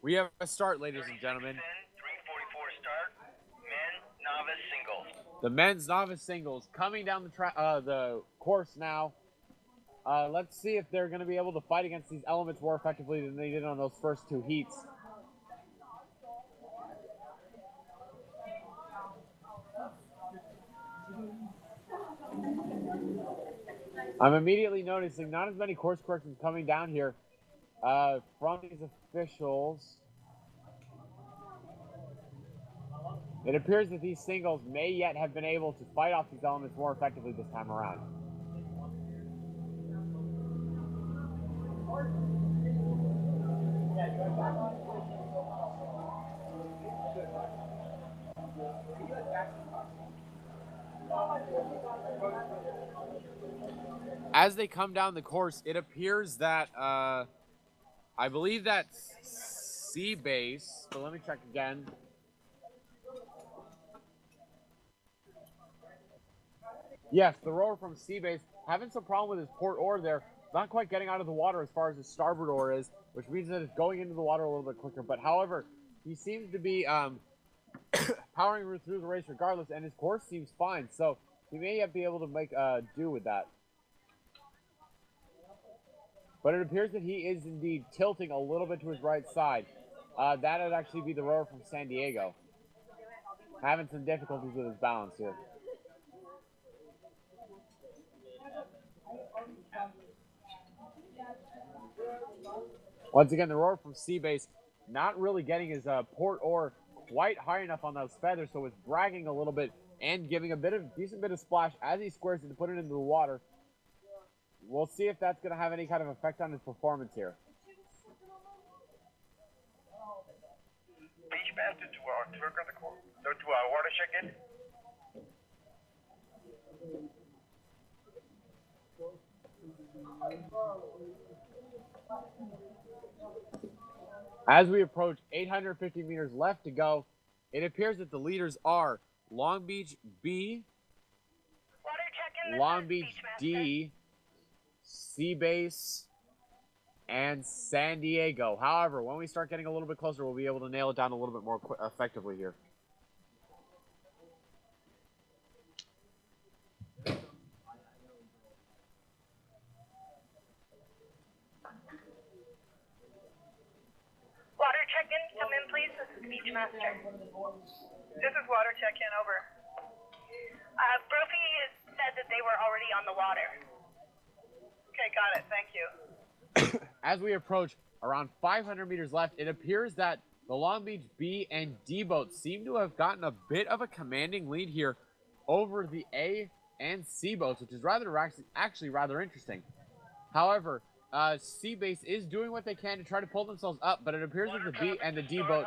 We have a start, ladies and gentlemen. 344 start. Men novice singles. The men's novice singles coming down the course now. Let's see if they're going to be able to fight against these elements more effectively than they did on those first two heats. I'm immediately noticing not as many course corrections coming down here from these officials. It appears that these singles may yet have been able to fight off these elements more effectively this time around. As they come down the course, it appears that I believe that's C-base, so let me check again. Yes, the rower from C-base having some problem with his port oar there. Not quite getting out of the water as far as his starboard oar is, which means that it's going into the water a little bit quicker. But however, he seems to be powering through the race regardless, and his course seems fine. So he may yet be able to make do with that. But it appears that he is indeed tilting a little bit to his right side. That would actually be the rower from San Diego. Having some difficulties with his balance here. Once again, the rower from C-base not really getting his port oar quite high enough on those feathers, so it's bragging a little bit and giving a decent bit of splash as he squares it to put it into the water. We'll see if that's going to have any kind of effect on his performance here. Beach master to our water check-in. As we approach 850 meters left to go, it appears that the leaders are Long Beach B, Long Beach D, C-base, and San Diego. However, when we start getting a little bit closer, we'll be able to nail it down a little bit more effectively here. Water check-in, come in please. This is Beachmaster. This is water check-in, over. Brophy said that they were already on the water. Okay, got it. Thank you. As we approach around 500 meters left, it appears that the Long Beach B and D boats seem to have gotten a bit of a commanding lead here over the A and C boats, which is actually rather interesting. However, C-base is doing what they can to try to pull themselves up, but it appears that the B and the D boat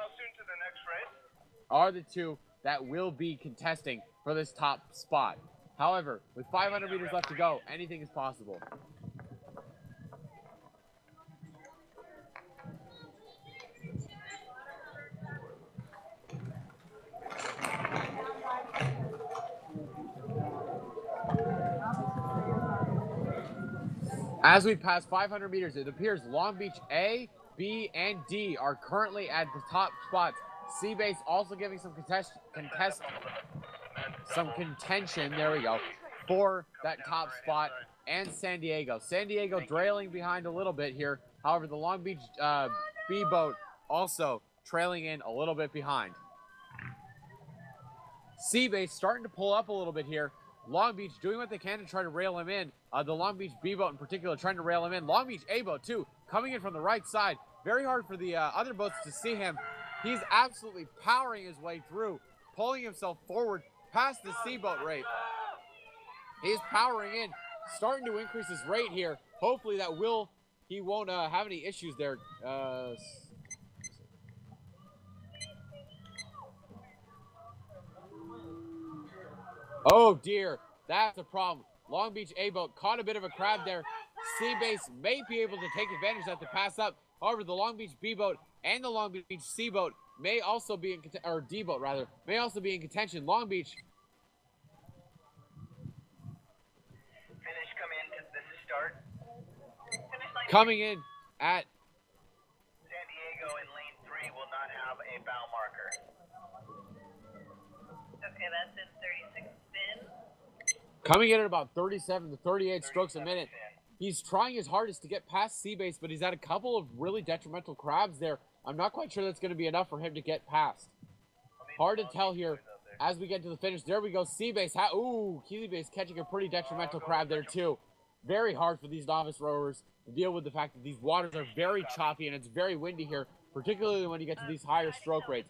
are the two that will be contesting for this top spot. However, with 500 meters left to go, anything is possible. As we pass 500 meters, it appears Long Beach A, B, and D are currently at the top spots. C-base also giving some contention, there we go, for that top spot, and San Diego. San Diego trailing behind a little bit here. However, the Long Beach B boat also trailing in a little bit behind. C-base starting to pull up a little bit here. Long Beach doing what they can to try to rail him in. The Long Beach B boat in particular trying to rail him in. Long Beach A boat too, coming in from the right side. Very hard for the other boats to see him. He's absolutely powering his way through, pulling himself forward past the C boat rate. He's powering in, starting to increase his rate here. Hopefully he won't have any issues there. Oh dear, that's a problem. Long Beach A boat caught a bit of a crab there. C-base may be able to take advantage of that to pass up. However, the Long Beach B boat and the Long Beach C boat may also be in or D boat rather may also be in contention. Long Beach. Finish, come in. This is start. Coming in at San Diego in lane 3 not have a bow marker. Okay, that's in 36 spin. Coming in at about 37 to 38 strokes a minute. He's trying his hardest to get past Seabase, but he's had a couple of really detrimental crabs there. I'm not quite sure that's going to be enough for him to get past. Hard to tell here as we get to the finish. There we go. Seabase. Ooh, Keelybase catching a pretty detrimental crab there too. Very hard for these novice rowers to deal with the fact that these waters are very choppy and it's very windy here, particularly when you get to these higher stroke rates.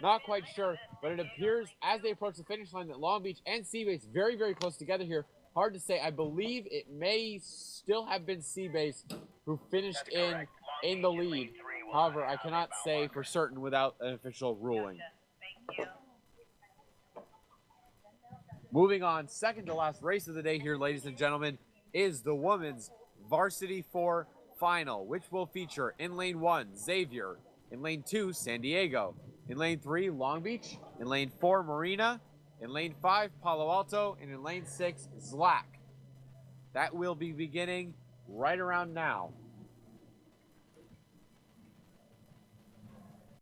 Not quite sure, but it appears as they approach the finish line that Long Beach and Seabase very, very close together here. Hard to say. I believe it may still have been Seabase who finished in the lead. However, I cannot say for certain without an official ruling. Thank you. Moving on, second to last race of the day here, ladies and gentlemen, is the women's Varsity 4 final, which will feature in lane 1, Xavier, in lane 2, San Diego, in lane 3, Long Beach, in lane 4, Marina, in lane 5, Palo Alto, and in lane 6, Zlack. That will be beginning right around now.